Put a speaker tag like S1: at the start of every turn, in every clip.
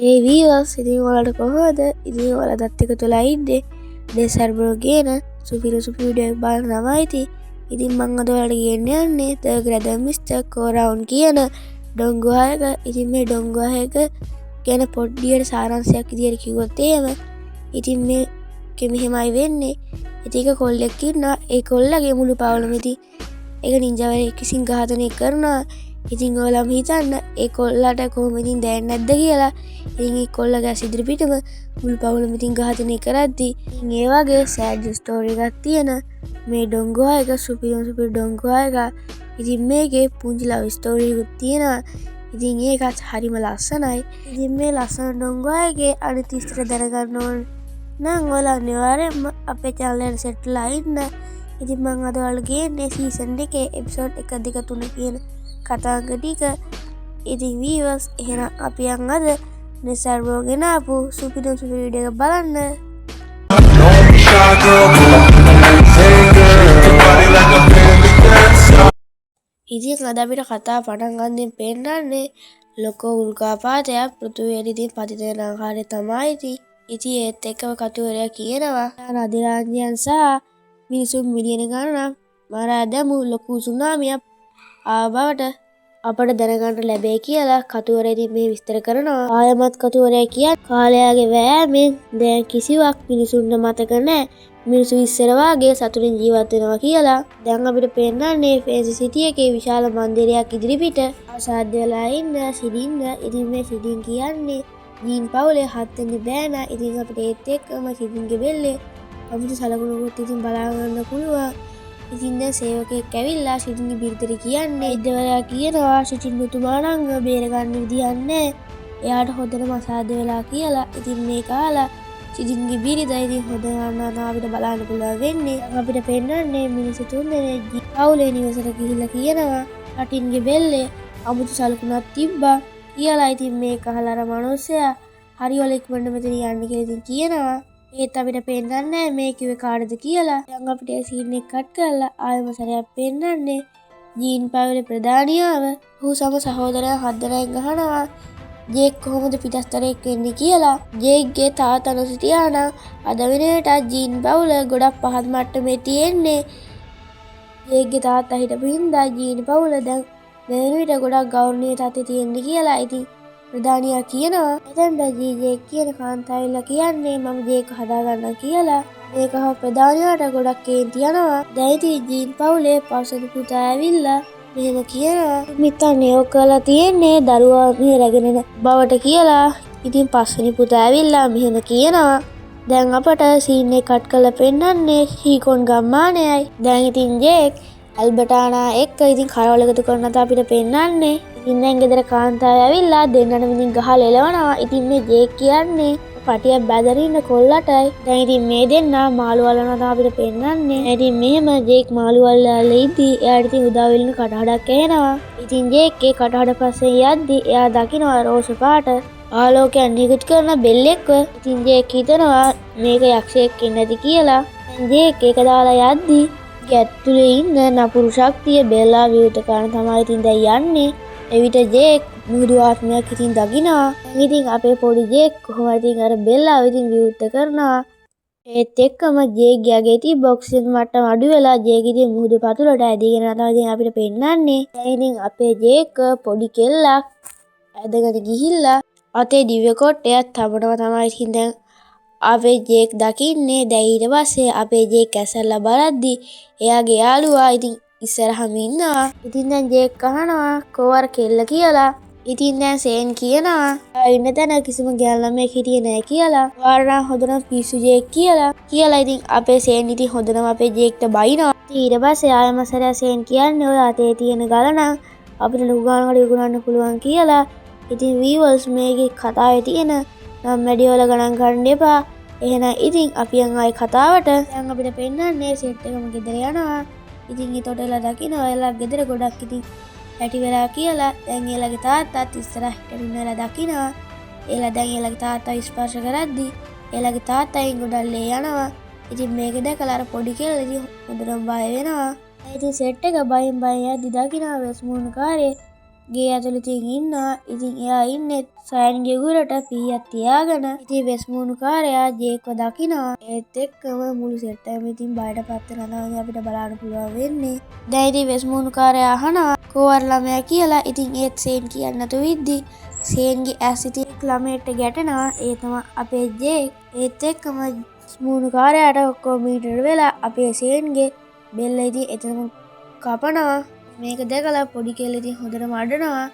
S1: ඒ වීවර්ස් ඉතින් ඔයාලට කොහොමද? ඉතින් ඔයාලා දත් එක තුලා ඉන්නේ ඩෙසර්ට් බ්‍රෝ කියන සුපිරි වීඩියෝ එකක් බලන්න තමයි ඉතින්. ඉතින් මම අද ඔයාලට ගෙන්න යන්නේ The Brother Mr. Go Round කියන ඩොංගුවායක. ඉතින් මේ ඩොංගුවායක ගැන පොඩ්ඩියට සාරාංශයක් විදියට කිව්වොත් එහෙම ඉතින් මේක මෙහෙමයි වෙන්නේ. ඉතින් එක කොල්ලෙක් ඉන්නවා. ඒ කොල්ලගේ මුළු පවුලම ඉතින් ඒක නින්ජාවරයෙක් විසින් ඝාතනය කරනවා. ඉතින් ඔයාලම හිතන්න ඒ කොල්ලට කොහොම ඉතින් දැනෙන්නේ නැද්ද කියලා. ඉතින් ඒ කොල්ලගේ සිදිරි පිටම මුළු පවුලම ඉතින් ඝාතනය කරද්දී ඉතින් ඒ වගේ සෑඩ් ස්ටෝරි එකක් තියෙන මේ ඩොංගුවායක සුපිරි ඩොංගුවායක. ඉතින් මේකේ පුංචි ලව් ස්ටෝරි එකක් තියෙනවා. ඉතින් ඒකත් හරිම ලස්සනයි. ඉතින් මේ ලස්සන ඩොංගුවායකේ අනිත් විස්තර දැනගන්න ඕන නම් ඔයාලා අනිවාර්යෙන්ම අපේ channel එකට සෙට් වෙලා ඉන්න. ඉතින් මම අද ඔයාලට ගේන්නේ සීසන් 2 එපිසෝඩ් 1 2 3 කියන කතාංග ටික. ඉතින් වීවර්ස් එහෙනම් අපි යන් අද ඩෙසර්ට් බ්‍රෝ ගෙන ආපු සුපිරි වීඩියෝ එක බලන්න. ඉතින් අද අපිට කතා පටන් ගන්න පෙන්නන්නේ ලොකෝ උල්කාපාතයක් පෘථිවියට ඉතින් පතිත වෙන ආකාරය තමයි. ඉතින් ඒත් එක්කම කතුවරයා කියනවා අධිරාජ්‍යයන් සහ මිනිසුන් මිලියන ගණනක් මරා දැමු ලොකු සුනාමියක් ආවවට අපට දැනගන්න ලැබේ කියලා කතුවරයා ඉතින් මේ විස්තර කරනවා. ආයමත් කතුවරයා කියන්නේ කාලයාගේ වෑයමෙන් දැන් කිසිවක් මිනිසුන්ට මතක නැහැ. මිනිස්සු ඉස්සර වාගේ සතුටින් ජීවත් වෙනවා කියලා. දැන් අපිට පෙන්නන්නේ ෆේන්සි සිටි එකේ විශාල මන්දිරයක් ඉදිරිපිට අසාධ්‍ය වෙලා ඉන්න සිඩින්. ඉතින් මේ සිඩින් කියන්නේ ජීන් පවුලේ 7 වෙනි බෑනා. ඉතින් අපිට ඒත් එක්කම සිඩින්ගේ බෙල්ලේ අපිට සලකුණුකුත් ඉතින් බලා ගන්න පුළුවන්. ඉතින් දැන් සේවකයෙක් ඇවිල්ලා සිටින්ගේ බිරිඳට කියන්නේ ඉදවරයා කියනවා සිටින් මුතුමාණන් බේර ගන්න විදියක් නැහැ. එයාට හොඳටම අසාධ්‍ය වෙලා කියලා. ඉතින් මේ කාලා සිටින්ගේ බිරිඳ ඉතින් හොඳ ගන්න අපිට බලන්න පුළුවන් වෙන්නේ. අපිට පෙන්නන්නේ මිනිස්සු 3 දෙනෙක් පවුලේ නිවසට ගිහිල්ලා කියනවා රටින්ගේ බෙල්ලේ අමුතු සලකුණක් තිබ්බා කියලා. ඉතින් මේක අහලා අර මිනිස්සයා හරි වල ඉක්මනට මෙතන යන්න කියලා ඉතින් කියනවා. ඒත් අපිට පෙන්නන්නේ මේ කිව්වේ කාටද කියලා. දැන් අපිට ඒ සීන් එක කට් කරලා ආයෙම සැරයක් පෙන්නන්නේ ජීන් පවුලේ ප්‍රධානියාව. ඔහු සම සහෝදරයන් 7 දෙනෙක් ගහනවා ජේක් කොහොමද පිටස්තරයෙක් වෙන්නේ කියලා. ජේක්ගේ තාත්තා නොසිටියා නම් අද වෙනේට ජීන් පවුල ගොඩක් පහත් මට්ටමේ තියෙන්නේ. ජේක්ගේ තාත්තා හිටපු හින්දා ජීන් පවුල දැන් මේ විදිහට ගොඩක් ගෞරවනීය තත්ත්වයේ තියෙන්නේ කියලා. ඉතින් ප්‍රධානියා කියනවා එතෙන්ද ජේක් කියන කාන්තාවilla කියන්නේ මම ජේක් හදාගන්නවා කියලා. මේක හව ප්‍රධානියාට ගොඩක් කේන්ති යනවා. දැන් ඉතින් ජීන් පවුලේ පස්වෙනි පුතා ඇවිල්ලා මෙහෙම කියනවා මිත්තන්නේ ඔය කරලා තියෙන්නේ දරුවා මෙහෙ රැගෙන එන බවට කියලා. ඉතින් පස්වෙනි පුතා ඇවිල්ලා මෙහෙම කියනවා. දැන් අපට සීන් එක කට් කරලා පෙන්නන්නේ හීකොන් ගම්මානයයි. දැන් ඉතින් ජේක් ඇල්බර්ටානා එක්ක ඉතින් කරවල එකතු කරනත අපිට පෙන්නන්නේ. ඉතින් දැන් ගෙදර කාන්තාව ඇවිල්ලා දෙන්නටම ඉතින් ගහලා එලවනවා. ඉතින් මේ ජේක් කියන්නේ පටියක් බැදගෙන ඉන්න කොල්ලටයි. දැන් ඉතින් මේ දෙන්නා මාළු වලනවා අපිට පෙන්නන්නේ. ඉතින් මෙහෙම ජේක් මාළු වලලා ඉද්දී එයාට ඉතින් උදා වෙලින කටහඩක් එනවා. ඉතින් ජේක් ඒ කටහඩ පස්සේ යද්දී එයා දකිනවා රෝස පාට ආලෝකයක් නිකුත් කරන බෙල්ලෙක්ව. ඉතින් ජේක් හිතනවා මේක යක්ෂයෙක් ඉන්න ඇති කියලා. දැන් ජේක් ඒක දාලා යද්දී ඇතුලේ ඉන්න නපුරු ශක්තිය බෙල්ලා විවෘත කරන තමයි ඉතින් දැන් යන්නේ. එවිට ජේක් මුහුදු ආත්මයක් ඉතින් දකිනවා. ඉතින් අපේ පොඩි ජේක් කොහොමද ඉතින් අර බෙල්ලාව ඉතින් විවෘත කරනවා. ඒත් එක්කම ජේක්ගේ ඉතින් ඔක්සිජන් මට්ටම අඩු වෙලා ජේක් ඉතින් මුහුදු පතුලට ඇදගෙන යනවා ඉතින් අපිට පෙන්නන්නේ. දැන් ඉතින් අපේ ජේක් පොඩි කෙල්ලක් ඇදගෙන ගිහිල්ලා අතේ දිව්‍ය කොටයක් තබනවා තමයි ඉතින් දැන් අපේ ජේක් දකින්නේ. දැන් ඊට පස්සේ අපේ ජේක් ඇසල්ලා බලද්දි එයාගේ යාළුවා ඉතින් ඉස්සරහම ඉන්නවා. ඉතින් දැන් ජේක් අහනවා කොවර කෙල්ල කියලා. ඉතින් දැන් සේන් කියනවා ඉන්න තැන කිසිම ගෑනු ළමයෙක් හිටියේ නැහැ කියලා. වාරණා හොදනම් පිස්සු ජේක් කියලා ඉතින් අපේ සේන් ඉතින් හොදනම අපේ ජේක්ට බයිනවා. ඊට පස්සේ ආයම සැරයක් සේන් කියන්නේ ඔය අතේ තියෙන ගල නම් අපිට ලොකු ගානකට විකුණන්න පුළුවන් කියලා. ඉතින් වීවර්ස් මේකේ කතාවේ තියෙන නම් වැඩි වල ගණන් ගන්න එපා. එහෙනම් ඉතින් අපි යන් ආයේ කතාවට. දැන් අපිට පෙන්නන්නේ සෙට් එකම ගෙදර යනවා. ඉතින් ඒතකොට එලා දකිනවා එලා ගෙදර ගොඩක් ඉතින් ඇටි වෙලා කියලා. දැන් එලාගේ තාත්තාත් ඉස්සරහට ඉන්නලා දකිනවා. එලා දැන් එලාගේ තාත්තා ස්පර්ශ කරද්දි එලාගේ තාත්තයින් ගොඩල්ලේ යනවා. ඉතින් මේක දැකලා අර පොඩි කෙල්ල ඉතින් හොඳටම බය වෙනවා. ඉතින් සෙට් එක බයෙන් යද්දි දකිනවා වෙස්මුණු කාර්යය ගේ ඇතුළේ ඉතින් ඉන්නවා. ඉතින් එයා ඉන්නේ සයන්ගේ උරට පීයක් තියාගෙන. ඉතින් වෙස්මුණුකාරයා ජේක්ව දකිනවා. ඒත් එක්කම මුළු සෙට් එකම ඉතින් බයටපත් වෙනවා. තමයි අපිට බලන්න පුළුවන් වෙන්නේ. දැන් ඉතින් වෙස්මුණුකාරයා අහනවා කෝවර ළමයා කියලා. ඉතින් ඒත් සේන් කියන්නේ නැතුව ඉද්දි සේන්ගේ ඇස් ඉතින් ළමයට ගැටෙනවා. ඒ තමයි අපේ ජේක්. ඒත් එක්කම වෙස්මුණුකාරයාට ඔක්කොම මීටර වෙලා අපේ සේන්ගේ බෙල්ල ඉතින් එතනම කපනවා. මේක දැකලා පොඩි කෙල්ල ඉතින් හොඳටම අඬනවා.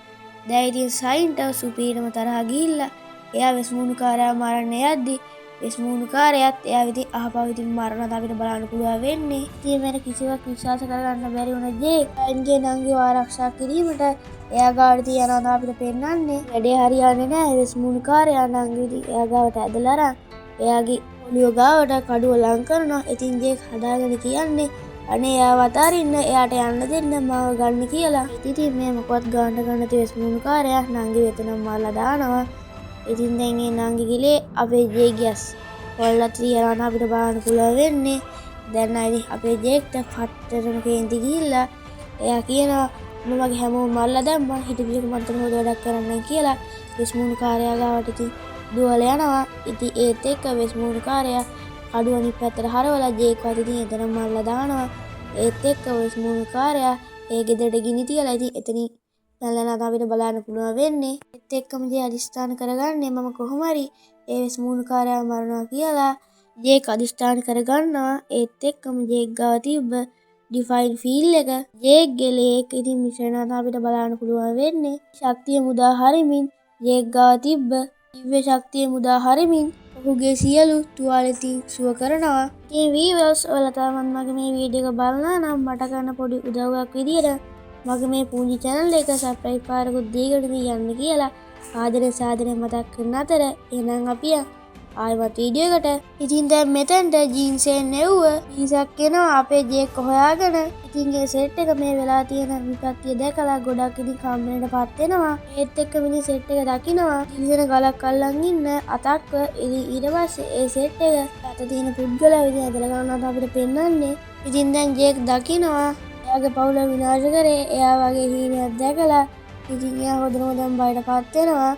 S1: දැන් ඉතින් සයින්ට සුපීරම තරහා ගිහිල්ලා එයා වෙස්මුණුකාරයා මරන්න යද්දි වෙස්මුණුකාරයාත් එයා ඉතින් අහපව ඉතින් මරණත් අපිට බලන්න පුළුවන් වෙන්නේ. ඉතින් වෙන කිසිවක් විශ්වාස කරගන්න බැරි වුණ ජේක් සයින්ගේ නංගිව ආරක්ෂා කිරීමට එයා ගාවට තියනවා අපිට පෙන්නන්නේ. වැඩේ හරියන්නේ නැහැ. වෙස්මුණුකාරයා නංගි ඉතින් එයා ගාවට ඇදලා අරන් එයාගේ ඔළුව ගාවට කඩුව ලං කරනවා. ඉතින් ජේක් හදාගෙන කියන්නේ අනේ එයාව අතාරින්න, එයාට යන්න දෙන්න, මාව ගන්න කියලා. ඉතින් මේ මොකවත් ගන්න වෙස්මුණුකාරයා නංගි වෙතනම් මාලා දානවා. ඉතින් දැන් ඒ නංගි ගිලේ අපේ ජේග්ස් වලලා තියනවා අපිට බලන්න පුළුවන් වෙන්නේ. දැන් ඉතින් අපේ ජේක්ට පට්ටටම කේන්ති ගිහිල්ලා එයා කියනවා මමගේ හැමෝම මල්ලා දැම්මා හිටපියක මන්තර හොද වැඩක් කරන්න කියලා. වෙස්මුණුකාරයා ගාවට ඉතින් දුවලා යනවා. ඉතින් ඒත් එක්ක වෙස්මුණුකාරයා කඩුව අනිත් පැත්තට හරවලා ජේක්වත් ඉතින් එතනම මල්ලා දානවා. ඒත් එක්ක වෙස්මුණුකාරයා ඒ ගෙදරට ගිනි තියලා ඉතින් එතනින් නැලලා අපිට බලන්න පුළුවන් වෙන්නේ. ඒත් එක්කම ජේ අදිස්ථාන කරගන්නේ මම කොහොම හරි ඒ වෙස්මුණුකාරයා මරනවා කියලා ජේක් අදිස්ථාන කරගන්නවා. ඒත් එක්කම ජේක් ගාව තිබ්බ ඩිෆයින් ෆීල් එක ජේක්ගේ ලේක් ඉතින් මිශ්‍රණات අපිට බලන්න පුළුවන් වෙන්නේ. ශක්තිය මුදා හරිමින් ජේක් ගාව තිබ්බ දිව්‍ය ශක්තිය මුදා හරිමින් ඔහුගේ සියලු තුවාල ඉතින් සුව කරනවා. ඉතින් වීවර්ස් ඔයාලා තාමත් මගේ මේ වීඩියෝ එක බලලා නම් මට කරන පොඩි උදව්වක් විදියට මගේ මේ පුංචි channel එක subscribe පාරකුත් දීගෙන යන්න කියලා ආදරේ සාදරේ මතක් කරන අතර එහෙනම් අපි ආයෙත් වීඩියෝ එකට. ඉතින් දැන් මෙතෙන්ට ජීන්සෙන් නෙව්ව පිසක් එනවා අපේ ජේක් හොයාගෙන. ඉතින් ඒ සෙට් එක මේ වෙලා තියෙන විපත්තිය දැකලා ගොඩක් ඉතින් කම්මැලිටපත් වෙනවා. ඒත් එක්ක මිනි සෙට් එක දකිනවා ඉතින් ගලක් අල්ලන් ඉන්න අතක්ව. ඉතින් ඊට පස්සේ ඒ සෙට් එක අත තියෙන පුද්ගලයා ඉතින් ඇදලා ගන්නවා අපිට පෙන්වන්නේ. ඉතින් දැන් ජේක් දකිනවා එයාගේ පවුල විනාශ කරේ එයා වගේ හීනයක් දැකලා. ඉතින් එයා හොදනම බයටපත් වෙනවා.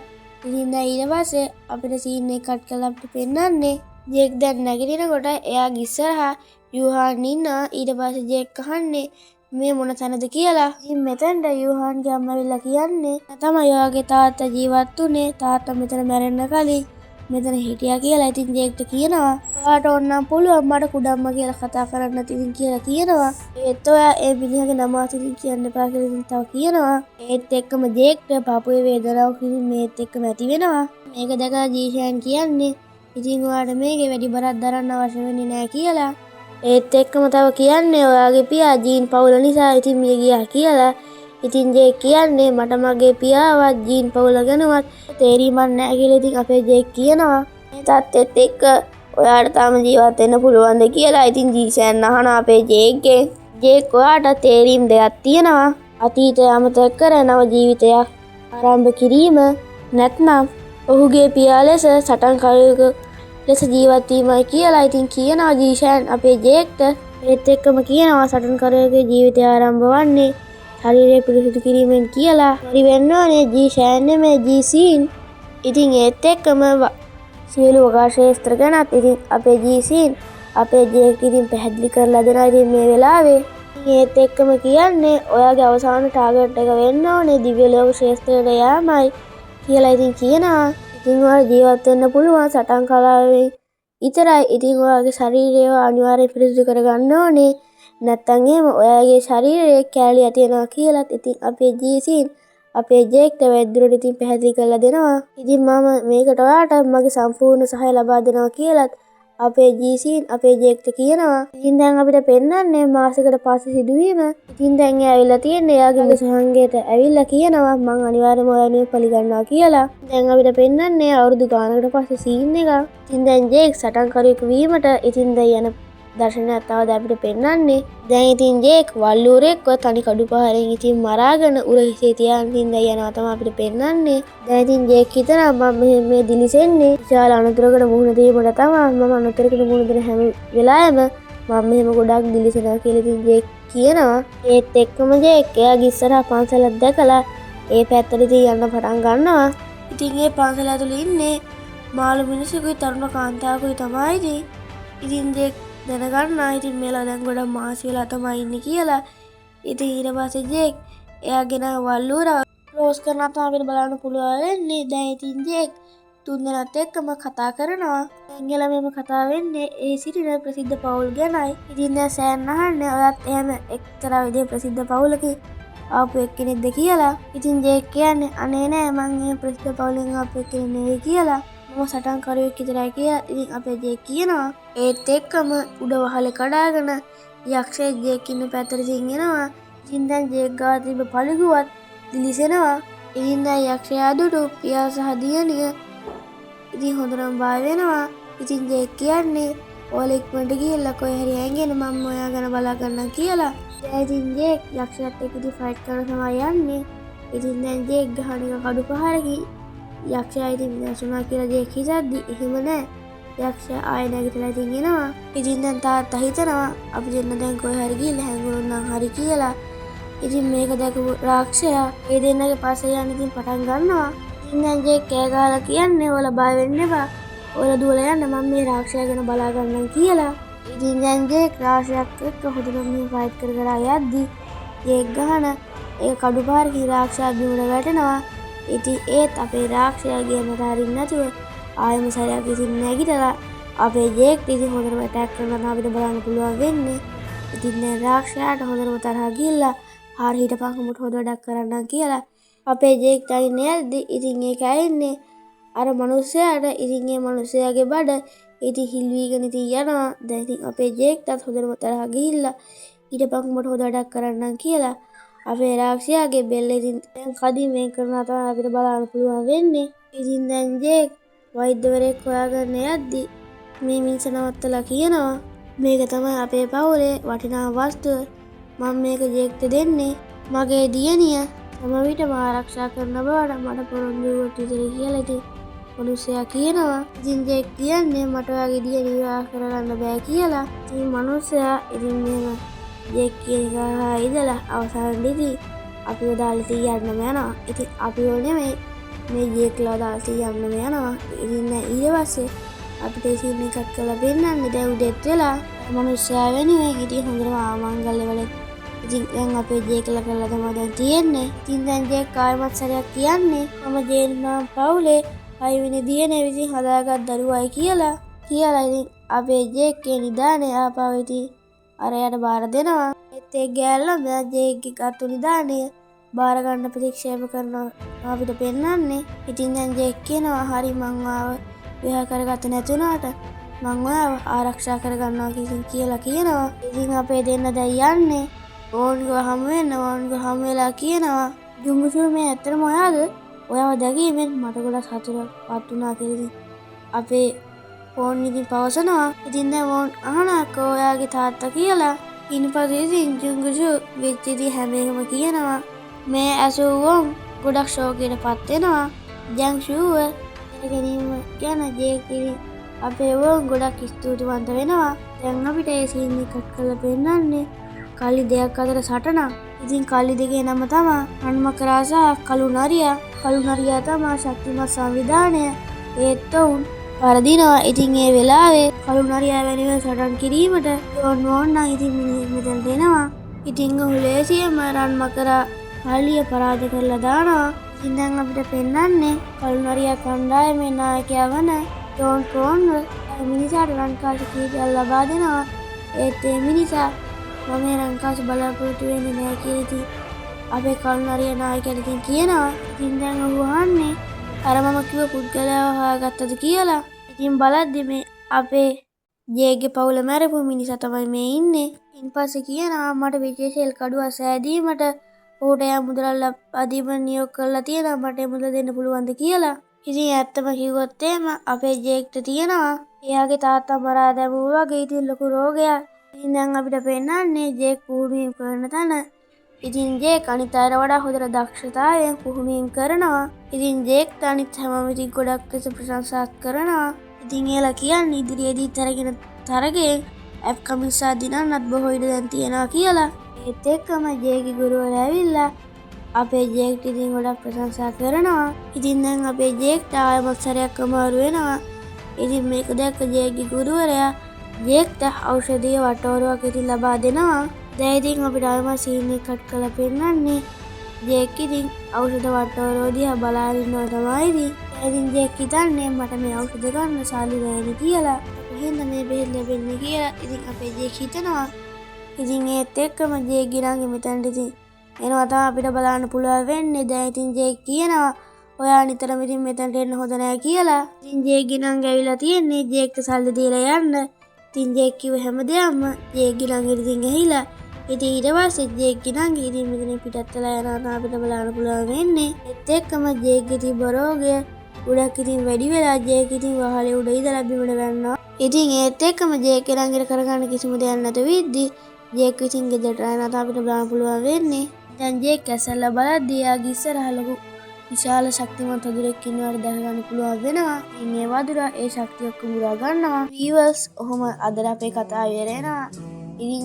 S1: ඉතින් දැන් ඊට පස්සේ අපිට සීන් එක කට් කරලා අපිට පෙන්නන්නේ ජේක් දැන් නැගිටිනකොට එයාගේ ඉස්සරහා යුහාන් ඉන්නවා. ඊට පස්සේ ජේක් අහන්නේ මේ මොන තැනද කියලා. ඉතින් මෙතෙන්ට යුහාන්ගේ අම්මා විලා කියන්නේ තමයි ඔයාගේ තාත්තා ජීවත් වුනේ. තාත්තා මෙතන මැරෙන්න කලින් මෙතන හිටියා කියලා. ඉතින් ජේක්ට කියනවා ඔයාට ඕනනම් පුළුවන් මට කුඩම්ම කියලා කතා කරන්න ඉතින් කියලා කියනවා. ඒත් ඔයා ඒ මිනිහගේ නම අතින් කියන්න එපා කියලා ඉතින් තව කියනවා. ඒත් එක්කම ජේක්ට පාපුවේ වේදනාවක් ඉතින් මේත් එක්කම ඇති වෙනවා. මේක දැකලා ජීෂාන් කියන්නේ ඉතින් ඔයාට මේකේ වැඩි බරක් දරන්න අවශ්‍ය වෙන්නේ නැහැ කියලා. ඒත් එක්කම තව කියන්නේ ඔයාගේ පියා ජීන් පවුල නිසා ඉතින් මිය ගියා කියලා. ඉතින් ජේක් කියන්නේ මට මගේ පියාවත් ජීන් පවුල ගැනවත් තේරීමක් නැහැ කියලා. ඉතින් අපේ ජේක් කියනවා මේ තාත්තෙත් එක්ක ඔයාට තාම ජීවත් වෙන්න පුළුවන්ද කියලා. ඉතින් ජීෂාන් අහනවා අපේ ජේක්ගෙන් ජේක් ඔයාට තේරීම් දෙයක් තියෙනවා අතීතය අමතක කර නව ජීවිතයක් ආරම්භ කිරීම නැත්නම් ඔහුගේ පියා ලෙස සටන්කරුවෙකු ලෙස ජීවත් වීමයි කියලා. ඉතින් කියනවා ජීෂාන් අපේ ජේක්ට. ඒත් එක්කම කියනවා සටන්කරුවෙකුගේ ජීවිතය ආරම්භ වන්නේ ශරීරය පිරිසිදු කිරීමෙන් කියලා. හරි වෙන්න ඕනේ ජීෂාන් නෙමෙයි ජීසීන්. ඉතින් ඒත් එක්කම සියලු වකාශේස්ත්‍ර ගැනත් ඉතින් අපේ ජීසීන් අපේ ජේක් ඉතින් පැහැදිලි කරලා දෙනවා ඉතින් මේ වෙලාවේ. ඒත් එක්කම කියන්නේ ඔයාගේ අවසාන ටාගට් එක වෙන්න ඕනේ දිව්‍ය ලෝක ශේස්ත්‍රයට යෑමයි කියලා ඉතින් කියනවා. ඉතින් ඔයාලා ජීවත් වෙන්න පුළුවන් සටන් කලාවෙන් විතරයි. ඉතින් ඔයාගේ ශරීරය අනිවාර්යයෙන් පිරිසිදු කරගන්න ඕනේ. නැත්තම් එහෙම ඔයාගේ ශරීරයේ කැලි ඇති වෙනවා කියලාත් ඉතින් අපේ ජීසීන් අපේ ජේක්ට වැද්දුරට ඉතින් පැහැදිලි කරලා දෙනවා. ඉතින් මම මේකට ඔයාට මගේ සම්පූර්ණ සහාය ලබා දෙනවා කියලාත් අපේ ජීසීන් අපේ ජේක්ට කියනවා. ඉතින් දැන් අපිට පෙන්වන්නේ මාසෙකට පස්සේ සිදුවීම. ඉතින් දැන් එයා ඇවිල්ලා තියෙන්නේ එයාගේ සහංගයට ඇවිල්ලා කියනවා මං අනිවාර්යයෙන්ම ඔයාලව පිළිගන්නවා කියලා. දැන් අපිට පෙන්වන්නේ අවුරුදු ගානකට පස්සේ සීන් එක. ඉතින් දැන් ජේක් සටන්කරුවෙක් වීමට ඉතින් දැන් යන දර්ශනයක් තවද අපිට පෙන්වන්නේ. දැන් ඉතින් ජේක් වල්ලූරෙක්ව තනි කඩු පහරෙන් ඉතින් මරාගෙන උර හිසේ තියාගෙන ඉතින් දැන් යනවා තමයි අපිට පෙන්වන්නේ. දැන් ඉතින් ජේක් හිතනවා මම මේ දිලිසෙන්නේ විශාල අනතුරකට මුහුණ දීමට තමයි. මම අනතුරකට මුහුණ දෙන හැම වෙලාවෙම මම මෙහෙම ගොඩක් දිලිසෙනවා කියලා ඉතින් ජේක් කියනවා. ඒත් එක්කම ජේක් එයාගේ ඉස්සරහා පන්සලක් දැකලා ඒ පැත්තට ඉතින් යන්න පටන් ගන්නවා. ඉතින් ඒ පන්සල ඇතුළේ ඉන්නේ මාළු මිනිසෙකුයි තරුණ කාන්තාවකුයි තමයි. ඉතින් ජේක් දැනගන්නවා ඉතින් මේලා දැන් ගොඩක් මාසි වෙලා තමයි ඉන්නේ කියලා. ඉතින් ඊට පස්සේ ජේක් එයාගෙන වල්ලුවර රෝස් කරනවා තමයි අපිට බලන්න පුළුවන් වෙන්නේ. දැන් ඉතින් ජේක් තුන්දෙනාත් එක්කම කතා කරනවා. එංගලා මෙම කතා වෙන්නේ ඒ සිටින ප්‍රසිද්ධ පවුල් ගැනයි. ඉතින් දැන් සෑන් අහන්නේ ඔයත් එහෙම එක්තරා විදිහේ ප්‍රසිද්ධ පවුලක ආපු එක්කෙනෙක්ද කියලා. ඉතින් ජේක් කියන්නේ අනේ නෑ මං මේ ප්‍රසිද්ධ පවුලෙන් ආපු එක්කෙනෙක් නෙවෙයි කියලා. මම සටන්කරුවෙක් විතරයි කියලා. ඉතින් අපේ ජේක් කියනවා. ඒත් එක්කම උඩ වහලේ කඩාගෙන යක්ෂයෙක් ජේක් ඉන්න පැත්තට ඉතින් එනවා. ඉතින් දැන් ජේක් ගාව තිබ්බ පළිගුවත් දිලිසෙනවා. ඉතින් දැන් යක්ෂයා දුටු පියා සහ දියණිය ඉතින් හොඳටම බය වෙනවා. ඉතින් ජේක් කියන්නේ ඔයාලා ඉක්මනට ගිහිල්ලා කොහේ හරි ඇඟෙන මම ඔයා ගැන බලා ගන්නම් කියලා. දැන් ඉතින් ජේක් යක්ෂයාත් එක්ක ඉතින් ෆයිට් කරන තමයි යන්නේ. ඉතින් දැන් ජේක් ගහන එක කඩු පහරකින් යක්ෂයා ඉතින් විනාශුනා කියලා ජේක් හිතද්දි එහෙම නෑ. යක්ෂයා ආයෙ නැගිටලා ඉතින් එනවා. ඉතින් දැන් තාත්තා හිතනවා අපි දෙන්න දැන් කොහේ හරි ගිහිල්ලා හැංගුණොත් නම් හරි කියලා. ඉතින් මේක දැකපු රාක්ෂයා ඒ දෙන්නගේ පස්සේ යන්න ඉතින් පටන් ගන්නවා. ඉතින් දැන් ජේක් කෑ ගහලා කියන්නේ ඔයාලා බය වෙන්න එපා. ඔයාලා දුවලා යන්න මම මේ රාක්ෂයා ගැන බලා ගන්නම් කියලා. ඉතින් දැන් ජේක් රාක්ෂයාත් එක්ක හොඳටම ෆයිට් කර යද්දි ජේක් ගහන ඒ කඩු පාරේ රාක්ෂයා බිමට වැටෙනවා. ඉතින් ඒත් අපේ රාක්ෂයාගේ මත හරින්න නැතුව ආයෙම සැරයක් ඉතින් නැගිටලා අපේ ජේක් ඉතින් හොඳටම ඇටැක් කරනවා අපිට බලන්න පුළුවන් වෙන්නේ. ඉතින් දැන් රාක්ෂයාට හොඳටම තරහ ගිහිල්ලා හරි හිටපන් උඹට හොඳ වැඩක් කරන්නම් කියලා අපේ ජේක් තනින් යද්දි ඉතින් ඒක ඇයින්නේ අර මිනිස්සයාට. ඉතින් ඒ මිනිස්සයාගේ බඩ ඉතින් හිල්වීගෙන ඉතින් යනවා. දැන් ඉතින් අපේ ජේක්ටත් හොඳටම තරහ ගිහිල්ලා හිටපන් උඹට හොඳ වැඩක් කරන්නම් කියලා අපේ රාක්ෂයාගේ බෙල්ල ඉතින් දැන් කදින් වෙන් කරනවා තමයි අපිට බලන්න පුළුවන් වෙන්නේ. ඉතින් දැන් ජේක් වෛද්‍යවරයෙක් හොයාගන්න යද්දි මේ මිනිස්සු නවත්තලා කියනවා මේක තමයි අපේ පවුලේ වටිනා වස්තුව. මම මේක ජේක්ට දෙන්නේ. මගේ දියණිය තම විටම ආරක්ෂා කරන බවට මට පොරොන්දු වුණොත් විතරයි කියලා ඉතින් මිනිස්සයා කියනවා. ඉතින් ජේක් කියන්නේ මට ඔයාගේ දියණිය විවාහ කරගන්න බෑ කියලා. ඉතින් මිනිස්සයා ඉතින් මෙහෙම ජේක් කියන එක ඉඳලා අවසානයේදී අපිව දාලා තියන්නම යනවා. ඉතින් අපිව නෙමෙයි මේ ජේක්ලා දාලා යන්නම යනවා. ඉතින් ඊට පස්සේ අපිට සීන් එකක් කරලා පෙන්නන්නේ දැන් උදේත් වෙලා මිනිස්සයා වෙනුවෙන් ඉතින් හොඳටම ආමංගල්‍ය වල ඉතින් දැන් අපේ ජේක්ලා කරලා තමයි දැන් තියෙන්නේ. ඉතින් දැන් ජේක් ආයෙමත් සැරයක් කියන්නේ මම ජේන්නා පවුලේ 6 වෙනි දියණිය විසින් හදාගත් දරුවයි කියලා. ඉතින් අපේ ජේක්ගේ නිදානේ ආපහු ඉතින් අරයට බාර දෙනවා. ඒත් ඒ ගෑල්ලා දැන් ජේක්ගේ ගත්තු නිදානේ බාර ගන්න ප්‍රතික්ෂේප කරනවා අපිට පෙන්නන්නේ. ඉතින් දැන් ජේක් කියනවා හරි මං ආව විවාහ කරගත්ත නැතුණාට මං ඔයාව ආරක්ෂා කරගන්නවා කියලා කියනවා. ඉතින් අපේ දෙන්න දැන් යන්නේ ඕන්ව හමු වෙලා කියනවා ජුම්බුසු මේ ඇත්තටම ඔයාද? ඔයාව දැකීමෙන් මට ගොඩක් සතුටක් වුණා කියලා අපේ ෆෝන් ඉතින් පවසනවා. ඉතින් දැන් ෆෝන් අහනකෝ ඔයාගේ තාත්තා කියලා. ඉන්පස්සේ ඉතින් ජුම්බුසු වෙච්ච දේ හැම එකම කියනවා. මේ ඇසුවොන් ගොඩක් ෂෝකයටපත් වෙනවා. දැන් ෂූව ගැනීම ගැන ජේක් ඉතින් අපේ වොන් ගොඩක් ස්තුතිවන්ත වෙනවා. දැන් අපිට ඒ සීන් එකක් කරලා පෙන්නන්නේ කලි දෙයක් අතර සටනක්. ඉතින් කලි දෙකේ නම තමයි රන්මකරා සහ කළු නරියා. කළු නරියා තමයි ශක්තිමත් සංවිධානය. ඒත් උන් වරදිනවා. ඉතින් ඒ වෙලාවේ කළු නරියා වෙනුවෙන් සටන් කිරීමට ඕන නම් ඉතින් මෙතනට එනවා. ඉතින් ඔහු ලේසියෙන්ම රන්මකරා කලිය පරාජය කරලා දානවා. ඉතින් දැන් අපිට පෙන්නන්නේ කළු නරියා කණ්ඩායමේ නායකයා වන ජෝන් ක්‍රෝන්ව මිනිසාට රන්කාසි කීපයක් ලබා දෙනවා. ඒත් ඒ මිනිසා මම රන්කාසි බලාපොරොත්තු වෙන්නේ නැහැ කියලා ඉතින් අපේ කළු නරියා නායකයාට ඉතින් කියනවා. ඉතින් දැන් ඔහු අහන්නේ අර මම කිව්ව පුද්ගලයාව හොයාගත්තද කියලා. ඉතින් බලද්දි මේ අපේ ජේගේ පවුල මැරපු මිනිසා තමයි මේ ඉන්නේ. ඉන්පස්සේ කියනවා මට විශේෂ කඩුවක් සෑදීමට ඔහුට යා මුදල් අදීම නියෝග කරලා තියෙනවා. මට මුදල් දෙන්න පුළුවන්ද කියලා. ඉතින් ඇත්තම කිව්වොත් එහෙම අපේ ජේක්ට තියෙනවා එයාගේ තාත්තා මරා දැමුවා වගේ ඉතින් ලොකු රෝගයක්. ඉතින් දැන් අපිට පෙන්නන්නේ ජේක් පුහුණුවීම් කරන තැන. ඉතින් ජේක් අනිත් අයට වඩා හොඳට දක්ෂතාවයෙන් පුහුණුවීම් කරනවා. ඉතින් ජේක් අනිත් හැමෝම ඉතින් ගොඩක් ලෙස ප්‍රශංසාත් කරනවා. ඉතින් එයාලා කියන්නේ ඉදිරියේදී තරගෙන තරගෙන් ඇප් කමිසා දිනන්නත් බොහෝ ඉඩ දැන් තියනවා කියලා. ඒත් එක්කම ජේගේ ගුරුවරයා ඇවිල්ලා අපේ ජේක්ට ඉතින් ගොඩක් ප්‍රශංසා කරනවා. ඉතින් දැන් අපේ ජේක්ට ආයෙමත් සැරයක් අමාරු වෙනවා. ඉතින් මේක දැක්ක ජේක්ගේ ගුරුවරයා ජේක්ට ඖෂධීය වට්ටෝරුවක් ඉතින් ලබා දෙනවා. දැන් ඉතින් අපිට ආයෙමත් සීන් එක කට් කරලා පෙන්නන්නේ ජේක් ඉතින් ඖෂධ වට්ටෝරුව දිහා බලාගෙන ඉන්නවා තමයි ඉතින්. ඉතින් ජේක් හිතන්නේ මට මේ ඖෂධ ගන්න සල්ලි නැහැ කියලා. කොහෙන්ද මේ බෙහෙත් ලැබෙන්නේ කියලා ඉතින් අපේ ජේක් හිතනවා. ඉතින් ඒත් එක්කම ජේක් ගිරාගේ මෙතනට ඉතින් එනවා තමයි අපිට බලන්න පුළුවන් වෙන්නේ. දැන් ඉතින් ජේක් කියනවා ඔයා නිතරම ඉතින් මෙතනට එන්න හොඳ නැහැ කියලා. ඉතින් ජේක් ගිරන් ඇවිල්ලා තියෙන්නේ ජේක්ට සල්ලි දීලා යන්න. ඉතින් ජේක් කිව්ව හැමදේම ජේක් ගිරන් ඉතින් ඇහිලා. ඉතින් ඊට පස්සේ ජේක් ගිරන් ඉතින් මෙතන පිටත් වෙලා යනවා තමයි අපිට බලන්න පුළුවන් වෙන්නේ. ඒත් එක්කම ජේක්ගේ තිබ්බ රෝගය උඩක් ඉතින් වැඩි වෙලා ජේක් ඉතින් වහලේ උඩ ඉඳලා බිමට වැන්නා. ඉතින් ඒත් එක්කම ජේක් ගිරන්ට කරගන්න කිසිම දෙයක් නැත වෙද්දි ජේක් ඉතින් ගෙදරට යනවා තමයි අපිට බලන්න පුළුවන් වෙන්නේ. දැන් ජේක් ඇසලා බලද්දී ආගේ ඉස්සරහ ලොකු විශාල ශක්තිමත් වදුරෙක් ඉන්නවට දැක ගන්න පුළුවන් වෙනවා. ඉතින් ඒ වදුර ඒ ශක්තිය කුඹුරා ගන්නවා. වීවර්ස් ඔහොම අද අපේ කතාව ඉවරනවා. ඉතින්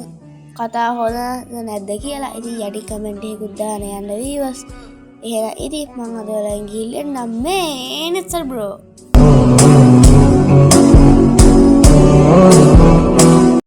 S1: කතාව හොඳද නැද්ද කියලා ඉතින් යටි කමෙන්ට් එකකුත් දාන්න යන්න වීවර්ස්. එහෙනම් ඉතින් මම අද වලින් ගිහින් එන්නම් මේ නෙට්සර් බ්‍රෝ.